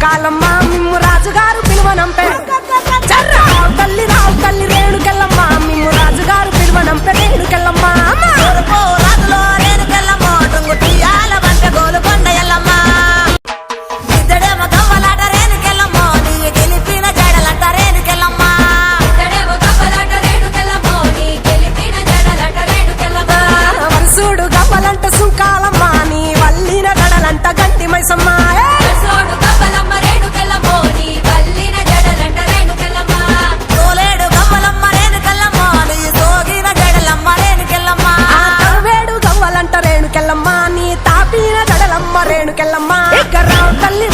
సుంకాలమ్మ మిమ్ము రాజుగారు పిలువనంపే రావు తల్లి రేణుకెళ్ళమ్మ మిమ్ము రాజుగారు పిలువనంపే రేణుకెళ్ళమ్మ రాజులో రేణుకెళ్ళమ్మ టొంగుటియాల వంట గోలుకొండ ఎల్లమ్మ ఇద్దడేమో గవ్వలాట రేణుకెళ్ళమ్మ నీ గెలిపిన జడలంట రేణుకెళ్ళమ్మ వరుసుడు గవ్వలంట సుంకాలమ్మ నీ వల్లిన గడలంట గంటి మైసమ్మ తోలేడు గవ్వలమ్మ రేణుకెళ్ళమ్మ నీ సోగిన జడలమ్మ రేణుకెళ్ళమ్మ వేడు గవ్వలంట రేణుకెళ్ళమ్మ నీ తాపిన గడలమ్మ రేణుకెళ్ళమ్మ రావు తల్లి